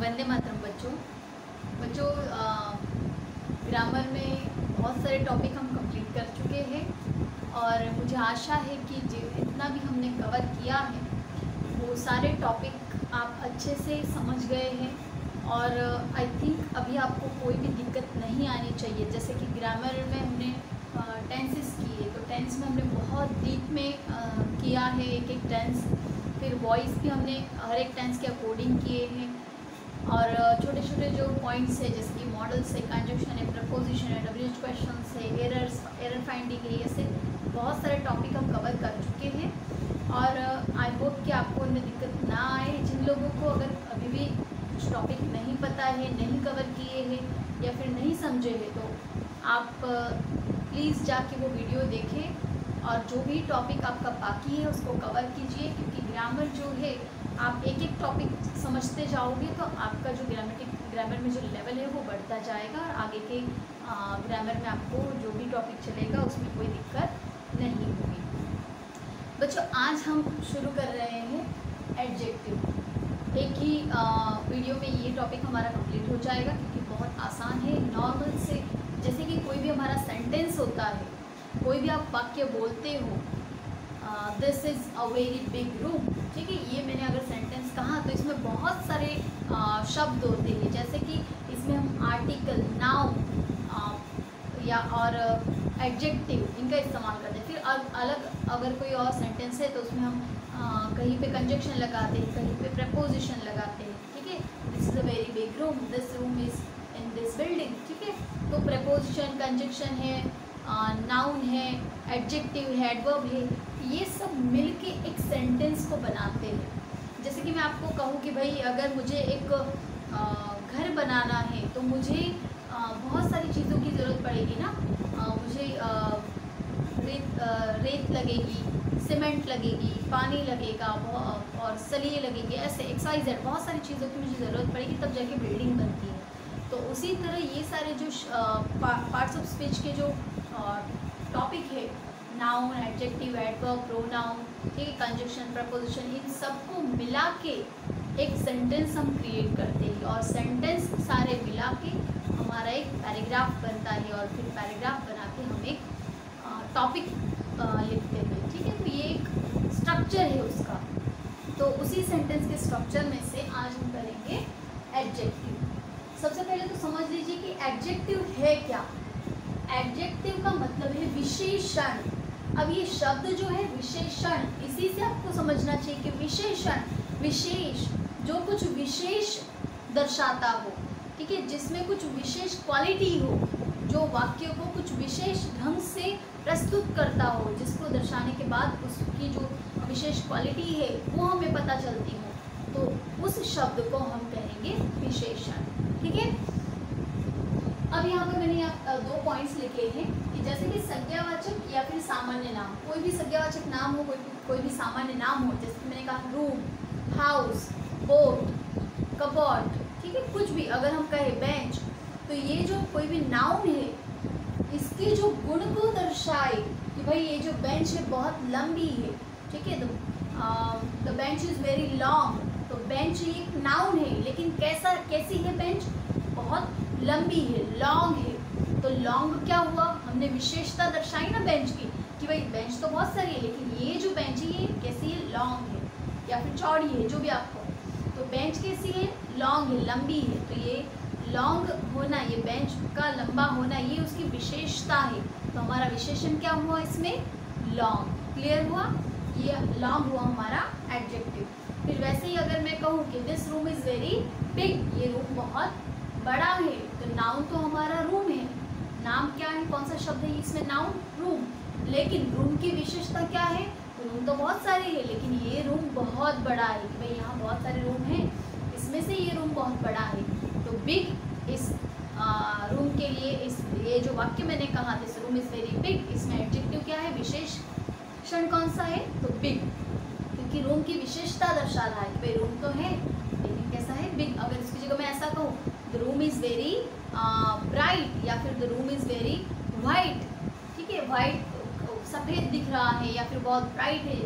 वंदे मातरम बच्चों ग्रामर में बहुत सारे टॉपिक हम कंप्लीट कर चुके हैं और मुझे आशा है कि जितना भी हमने कवर किया है वो सारे टॉपिक आप अच्छे से समझ गए हैं और आई थिंक अभी आपको कोई भी दिक्कत नहीं आनी चाहिए। जैसे कि ग्रामर में हमने टेंसेस किए, तो टेंस में हमने बहुत डीप में किया है एक एक टेंस। फिर वॉइस भी हमने हर एक टेंस के अकॉर्डिंग किए हैं और छोटे छोटे जो पॉइंट्स है जैसे कि मॉडल्स है, कंजंक्शन है, प्रपोजिशन है, डब्ल्यूएच क्वेश्चंस है, एरर फाइंडिंग है, ऐसे बहुत सारे टॉपिक हम कवर कर चुके हैं और आई होप कि आपको उनमें दिक्कत ना आए। जिन लोगों को अगर अभी भी कुछ टॉपिक नहीं पता है, नहीं कवर किए हैं या फिर नहीं समझे हैं, तो आप प्लीज़ जाके वो वीडियो देखें और जो भी टॉपिक आपका बाकी है उसको कवर कीजिए, क्योंकि ग्रामर जो है आप एक एक टॉपिक समझते जाओगे तो आपका जो ग्रामर में जो लेवल है वो बढ़ता जाएगा और आगे के ग्रामर में आपको जो भी टॉपिक चलेगा उसमें कोई दिक्कत नहीं होगी। बच्चों, आज हम शुरू कर रहे हैं एडजेक्टिव। एक ही वीडियो में ये टॉपिक हमारा कंप्लीट हो जाएगा क्योंकि बहुत आसान है। नॉर्मल से जैसे कि कोई भी हमारा सेंटेंस होता है, कोई भी आप वाक्य बोलते हो, this is a very big room, ठीक है, ये मैंने अगर सेंटेंस कहा तो इसमें बहुत सारे शब्द होते हैं। जैसे कि इसमें हम आर्टिकल, नाउन या और एडजेक्टिव इनका इस्तेमाल करते हैं। फिर अलग अगर कोई और सेंटेंस है तो उसमें हम कहीं पे कंजंक्शन लगाते हैं, कहीं पे प्रपोजिशन लगाते हैं, ठीक है। This is a very big room, this room is in this building, ठीक है। तो प्रपोजिशन, कंजंक्शन है, नाउन है, एडजेक्टिव है, एडवर्ब है, ये सब मिलके एक सेंटेंस को बनाते हैं। जैसे कि मैं आपको कहूँ कि भाई अगर मुझे एक घर बनाना है तो मुझे बहुत सारी चीज़ों की ज़रूरत पड़ेगी ना। मुझे रेत लगेगी, सीमेंट लगेगी, पानी लगेगा और सलिए लगेंगे, ऐसे XYZ बहुत सारी चीज़ों की मुझे ज़रूरत पड़ेगी, तब जाके बिल्डिंग बनती है। तो उसी तरह ये सारे जो पार्ट्स ऑफ स्पीच के जो टॉपिक है, नाउन, एडजेक्टिव, एडवर्ब, प्रोनाउन, ठीक है, कंजंक्शन, प्रपोजिशन, इन सबको मिला के एक सेंटेंस हम क्रिएट करते हैं और सेंटेंस सारे मिला के हमारा एक पैराग्राफ बनता है और फिर पैराग्राफ बना के हम एक टॉपिक लिखते हैं, ठीक है। तो ये एक स्ट्रक्चर है उसका। तो उसी सेंटेंस के स्ट्रक्चर में से आज हम करेंगे एडजेक्टिव। सबसे पहले तो समझ लीजिए कि एडजेक्टिव है क्या। एडजेक्टिव का मतलब है विशेषण। अब ये शब्द जो है विशेषण, इसी से आपको समझना चाहिए कि विशेषण, विशेष, जो कुछ विशेष दर्शाता हो, ठीक है, जिसमें कुछ विशेष क्वालिटी हो, जो वाक्य को कुछ विशेष ढंग से प्रस्तुत करता हो, जिसको दर्शाने के बाद उसकी जो विशेष क्वालिटी है वो हमें पता चलती हो, तो उस शब्द को हम कहेंगे विशेषण, ठीक है। अब यहाँ पर मैंने दो पॉइंट्स लिखे हैं कि जैसे कि संज्ञावाचक या फिर सामान्य नाम, कोई भी संज्ञावाचक नाम हो, कोई भी सामान्य नाम हो, जैसे कि मैंने कहा रूम, हाउस, बोट, कबॉर्ड, ठीक है, कुछ भी अगर हम कहें बेंच, तो ये जो कोई भी नाउन है इसके जो गुण को दर्शाए कि भाई ये जो बेंच है बहुत लंबी है, ठीक है, the bench is very long, तो बेंच एक नाउन है, लेकिन कैसी है बेंच, बहुत लंबी है, लॉन्ग है। तो लॉन्ग क्या हुआ, हमने विशेषता दर्शाई ना बेंच की कि भाई बेंच तो बहुत सारी है, लेकिन ये जो बेंच है ये कैसी है, लॉन्ग है या फिर चौड़ी है, जो भी आपको। तो बेंच कैसी है, लॉन्ग है, लंबी है। तो ये लॉन्ग होना, ये बेंच का लंबा होना, ये उसकी विशेषता है। तो हमारा विशेषण क्या हुआ इसमें, लॉन्ग। क्लियर हुआ, ये लॉन्ग हुआ हमारा एडजेक्टिव। फिर वैसे ही अगर मैं कहूँ कि this room is very big, ये रूम बहुत बड़ा है, तो नाउन तो हमारा रूम है। नाम क्या है, कौन सा शब्द है इसमें, नाउन, रूम। लेकिन रूम की विशेषता क्या है, रूम तो बहुत सारे हैं, लेकिन ये रूम बहुत बड़ा है, कि भाई यहाँ बहुत सारे रूम हैं, इसमें से ये रूम बहुत बड़ा है। तो बिग इस रूम के लिए, ये जो वाक्य मैंने कहा this room is very big, इसमें एडजेक्टिव क्या है, विशेषण कौन सा है, तो बिग, क्योंकि रूम की विशेषता दर्शा रहा है कि भाई रूम तो है लेकिन कैसा है, बिग। अगर इसकी जगह मैं ऐसा कहूँ the room is very bright या फिर the room is very white, ठीक है, वाइट सफ़ेद दिख रहा है या फिर बहुत ब्राइट है,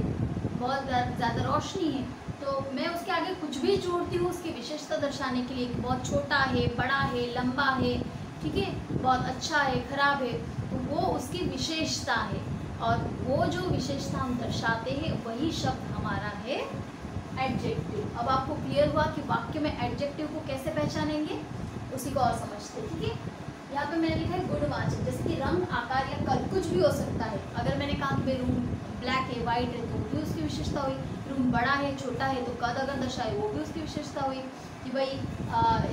बहुत ज़्यादा रोशनी है, तो मैं उसके आगे कुछ भी जोड़ती हूँ उसकी विशेषता दर्शाने के लिए कि बहुत छोटा है, बड़ा है, लंबा है, ठीक है, बहुत अच्छा है, खराब है, तो वो उसकी विशेषता है। और वो जो विशेषता हम दर्शाते हैं वही शब्द हमारा है एडजेक्टिव। अब आपको क्लियर हुआ कि वाक्य में एडजेक्टिव को कैसे पहचानेंगे, उसी को और समझते हैं, ठीक है। यहाँ पे मैंने लिखा है गुणवाचक, जैसे कि रंग, आकार या कद कुछ भी हो सकता है। अगर मैंने कहा कि रूम ब्लैक है, वाइट है, तो वो भी उसकी विशेषता हुई। रूम बड़ा है, छोटा है, तो कद अगर दर्शाए वो भी उसकी विशेषता हुई कि भाई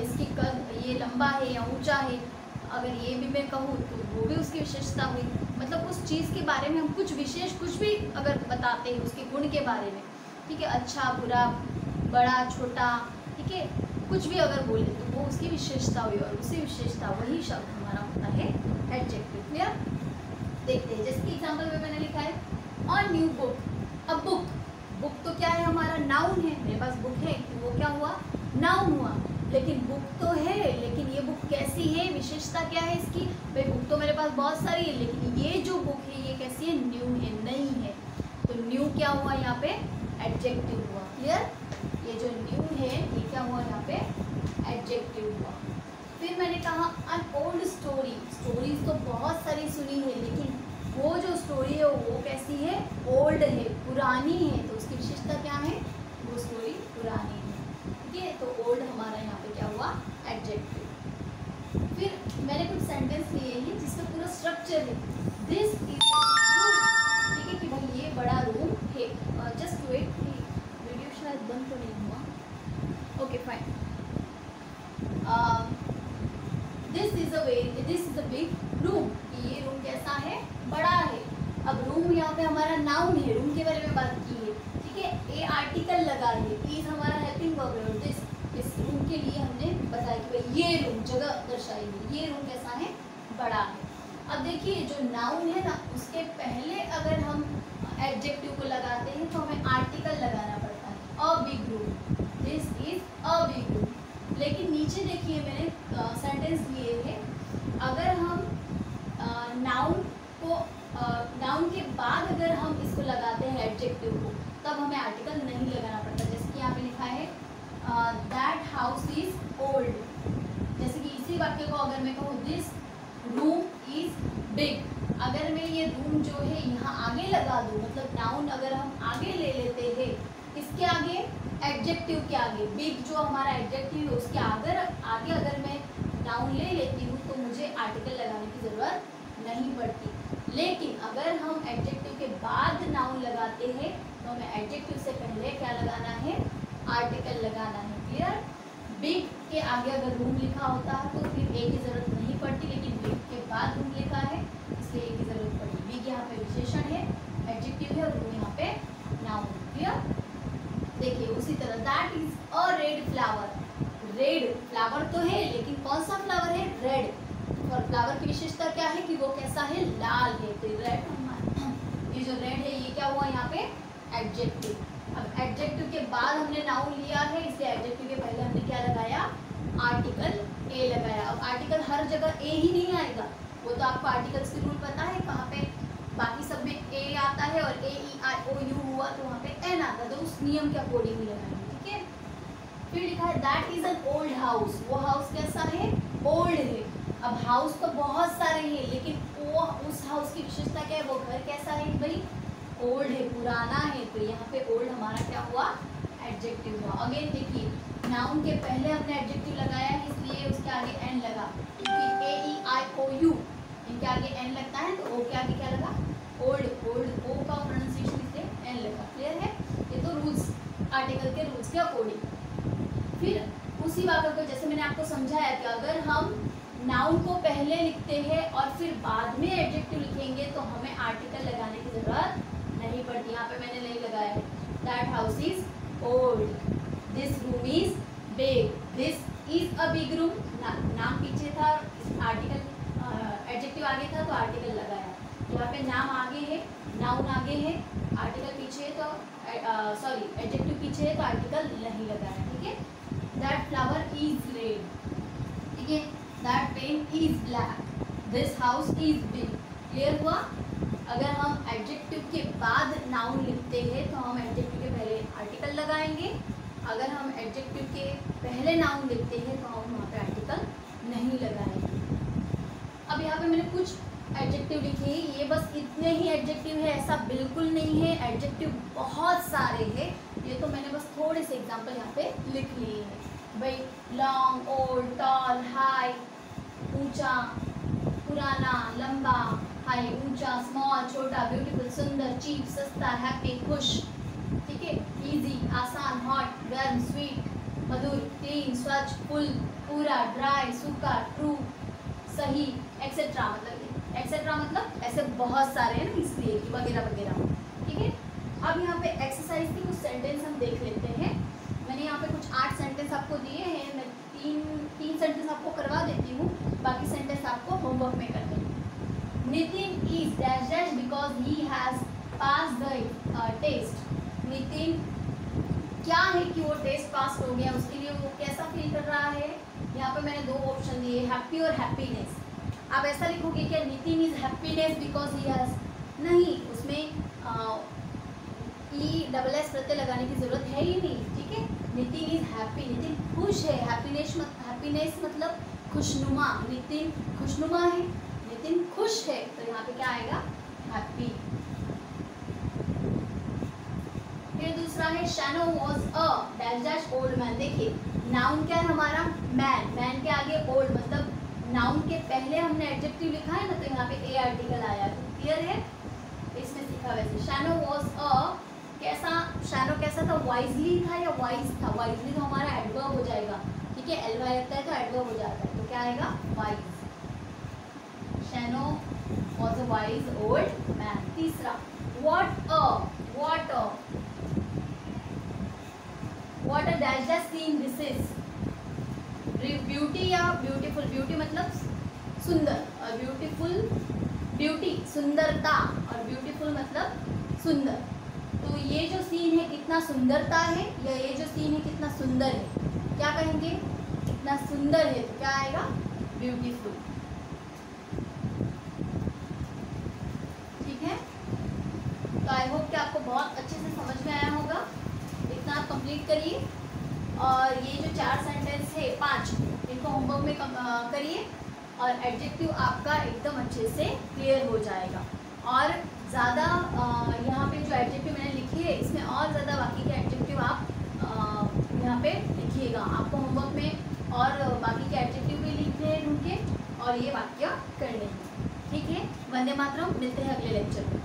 इसकी कद, ये लंबा है या ऊंचा है। अगर ये भी मैं कहूँ तो वो भी उसकी विशेषता हुई। मतलब उस चीज़ के बारे में हम कुछ विशेष कुछ भी अगर बताते हैं उसके गुण के बारे में, ठीक है, अच्छा बुरा, बड़ा छोटा, ठीक है, कुछ भी अगर बोले तो वो उसकी विशेषता हुई, और उसी विशेषता वही शब्द हमारा होता है एडजेक्टिव। क्लियर? देखते हैं, जैसे कि एग्जांपल में मैंने लिखा है ऑन न्यू बुक। अब बुक, बुक तो क्या है, हमारा नाउन है। मेरे पास बुक है तो वो क्या हुआ, नाउन हुआ। लेकिन बुक तो है, लेकिन ये बुक कैसी है, विशेषता क्या है इसकी, भाई बुक तो मेरे पास बहुत सारी है, लेकिन ये जो बुक है ये कैसी है, न्यू है, नई है। तो न्यू क्या हुआ यहाँ पे, एडजेक्टिव हुआ। क्लियर? ये जो न्यू है ये क्या हुआ यहाँ पे, एडजेक्टिव हुआ। फिर मैंने कहा अन ओल्ड स्टोरी। स्टोरीज तो बहुत सारी सुनी है, लेकिन वो जो स्टोरी है वो कैसी है, ओल्ड है, पुरानी है, तो उसकी विशेषता क्या है, वो स्टोरी पुरानी है, ठीक है। तो ओल्ड हमारा यहाँ पे क्या हुआ, एडजेक्टिव। फिर मैंने कुछ सेंटेंस लिए हैं जिसका पूरा स्ट्रक्चर है। दिस इज रूम, ठीक है, कि भाई ये बड़ा रूम है। जस्ट वेट, वीडियो शायद बंद तो नहीं हुआ, okay fine. This is a big room, ये रूम कैसा है, बड़ा है। अब रूम यहाँ पे हमारा नाउन है, रूम के बारे में बात की है, ठीक है। ए आर्टिकल लगा है, इज हमारा हेल्पिंग वर्ब है, और दिस, इस रूम के लिए हमने बताया कि भाई ये रूम, जगह दर्शाएगी, ये रूम कैसा है, बड़ा है। अब देखिए जो नाउन है ना, उसके पहले अगर हम एडजेक्टिव को लगाते हैं तो हमें आर्टिकल लगाना पड़ता है। A big room, this is a big room. लेकिन नीचे देखिए मैंने सेंटेंस लिए हैं, अगर हम नाउन को नाउन के बाद अगर हम इसको लगाते हैं एडजेक्टिव को, तब हमें आर्टिकल नहीं लगाना पड़ता। जैसे कि यहाँ पे लिखा है दैट हाउस इज ओल्ड। जैसे कि इसी वाक्य को अगर मैं कहूँ दिस रूम इज बिग, अगर मैं ये रूम जो है यहाँ आगे लगा दूँ, मतलब नाउन अगर हम आगे ले लेते हैं, इसके आगे, एडजेक्टिव के आगे, बिग जो हमारा एडजेक्टिव है उसके आगे अगर मैं नाउन ले लेती हूँ तो मुझे आर्टिकल लगाने की ज़रूरत नहीं पड़ती। लेकिन अगर हम एडजेक्टिव के बाद नाउन लगाते हैं तो हमें एडजेक्टिव से पहले क्या लगाना है, आर्टिकल लगाना है। क्लियर? बिग के आगे अगर रूम लिखा होता है तो फिर ए की ज़रूरत नहीं पड़ती, लेकिन बिग के बाद रूम लिखा है इसलिए ए की ज़रूरत पड़ती। बिग यहाँ पे विशेषण है, एडजेक्टिव है, और रूम यहाँ पे नाउन। क्लियर? देखिए उसी तरह that is a red flower. Red flower तो है, लेकिन कौन सा फ्लावर है, रेड। और फ्लावर की विशेषता क्या है कि वो कैसा है, लाल है। तो रेड, ये जो रेड है ये क्या हुआ यहाँ पे, एडजेक्टिव। अब एडजेक्टिव के बाद हमने नाउन लिया है, इसलिए एडजेक्टिव के पहले हमने क्या लगाया, आर्टिकल ए लगाया। अब आर्टिकल हर जगह ए ही नहीं आएगा, वो तो आपको आर्टिकल्स के रूल पता है, कहाँ पे बाकी सब में ए आता है और ए ई आई ओ यू हुआ तो वहाँ पे एन आता है, तो उस नियम के अकॉर्डिंग ही लगाएंगे, ठीक है। फिर लिखा है that is an old house. वो हाउस कैसा है, ओल्ड है। अब हाउस तो बहुत सारे हैं, लेकिन वो उस हाउस की विशेषता क्या है, वो घर कैसा है भाई, ओल्ड है, पुराना है। तो यहाँ पे ओल्ड हमारा क्या हुआ, एडजेक्टिव हुआ। अगेन देखिए नाउन के पहले हमने एडजेक्टिव लगाया है, इसलिए उसके आगे एन लगा, क्योंकि ए ई आई ओ यू इनके आगे एन लगता है, तो ओ के आगे क्या लगा, ओल्ड। ओल्ड ओ का प्रोनाउंसिएशन इसलिए एन लगा। क्लियर है? ये तो रूल्स, आर्टिकल के रूल्स के अकॉर्डिंग। फिर उसी वाक्य को जैसे मैंने आपको समझाया कि अगर हम नाउन को पहले लिखते हैं और फिर बाद में एडजेक्टिव लिखेंगे तो हमें आर्टिकल लगाने की जरूरत नहीं पड़ती। यहाँ पे मैंने नहीं लगाया है। That house is old, this room is big, this is a big room. नाम पीछे था, आर्टिकल एडजेक्टिव आगे था तो आर्टिकल लगाया। यहाँ पे नाम आगे है, नाउन आगे है, आर्टिकल पीछे है तो सॉरी एडजेक्टिव पीछे है तो आर्टिकल नहीं लगाया, ठीक है। दैट फ्लावर इज रेड, ठीक है। That pain is black, this house is big. Clear हुआ? अगर हम एडजेक्टिव के बाद नाउन लिखते हैं तो हम एडजेक्टिव के पहले आर्टिकल लगाएंगे, अगर हम एडजेक्टिव के पहले नाउन लिखते हैं तो हम वहाँ पे आर्टिकल नहीं लगाएंगे। अब यहाँ पे मैंने कुछ एडजेक्टिव लिखे हैं, ये बस इतने ही एडजेक्टिव है ऐसा बिल्कुल नहीं है, एडजेक्टिव बहुत सारे हैं, ये तो मैंने बस थोड़े से एग्जांपल यहाँ पे लिख लिए हैं भाई। लॉन्ग, ओल्ड, टॉल, हाई, ऊंचा, पुराना, लंबा, हाई, ऊंचा, स्मॉल, छोटा, ब्यूटीफुल, सुंदर, चीप, सस्ता, हैप्पी, खुश, ठीक है, इजी, आसान, हॉट, गर्म, स्वीट, मधुर, क्लीन, स्वच्छ, फुल, पूरा, ड्राई, सूखा, ट्रू, सही, एक्सेट्रा। मतलब ऐसे बहुत सारे हैं ना, इसलिए वगैरह वगैरह, ठीक है। अब यहाँ पे एक्सरसाइज के कुछ सेंटेंस हम देख लेते हैं। मैंने यहाँ पे कुछ 8 सेंटेंस आपको दिए हैं, मैं तीन सेंटेंस आपको करवा देती हूँ, बाकी सेंटेंस आपको होमवर्क में करने हैं। Nitin is dash dash because he has pass the test. Nitin क्या है कि वो टेस्ट पास हो गया, उसके लिए वो कैसा फील कर रहा है। यहाँ पे मैंने 2 ऑप्शन दिए, हैप्पी और हैप्पीनेस। आप ऐसा लिखोगे क्या Nitin is happiness because he has, नहीं, उसमें ESS प्रत्यय लगाने की जरूरत है ही नहीं, ठीक है। नितिन इज हैप्पी, नितिन खुश है, हैप्पीनेस मतलब खुशनुमा, नितिन खुशनुमा है, नितिन खुश है, तो यहाँ पे क्या आएगा, हैप्पी। फिर दूसरा है Shano was a dash dash old man. देखिए नाउन क्या है हमारा, मैन, मैन के आगे ओल्ड, मतलब नाउन के पहले हमने एडजेक्टिव लिखा है ना, तो यहाँ पे ए आर्टिकल आया, तो क्लियर है, इसमें सीखा वैसे। शैनो वॉज अ कैसा, शैनो कैसा था, वाइजली था या वाइज था, वाइजली तो हमारा एडवर्ब हो जाएगा, ठीक है, एलवाई आता है तो एडवर्ब हो जाता है, तो क्या आएगा, wise. Shano was a wise old man. तीसरा what a dash dash scene this is. Beauty या ब्यूटीफुल, ब्यूटी मतलब सुंदर, और ब्यूटीफुल, ब्यूटी सुंदरता, और ब्यूटीफुल मतलब सुंदर। तो ये जो सीन है कितना सुंदरता है, या ये जो सीन है कितना सुंदर है, क्या कहेंगे, कितना सुंदर है, तो क्या आएगा, ब्यूटीफुल, ठीक है। तो आई होप कि आपको बहुत अच्छे से समझ में आया होगा, इतना आप कंप्लीट करिए। और ये जो 4 सेंटेंस है 5, इनको होमवर्क में करिए, और एडजेक्टिव आपका एकदम अच्छे से क्लियर हो जाएगा। और ज़्यादा यहाँ पे जो एडजेक्टिव मैंने लिखी है, इसमें और ज़्यादा बाकी के एडजेक्टिव आप यहाँ पे लिखिएगा, आपको होमवर्क में और बाकी के एडजेक्टिव भी लिखने हैं उनके, और ये वाक्य करने हैं, ठीक है। वंदे मातरम, मिलते हैं अगले लेक्चर में।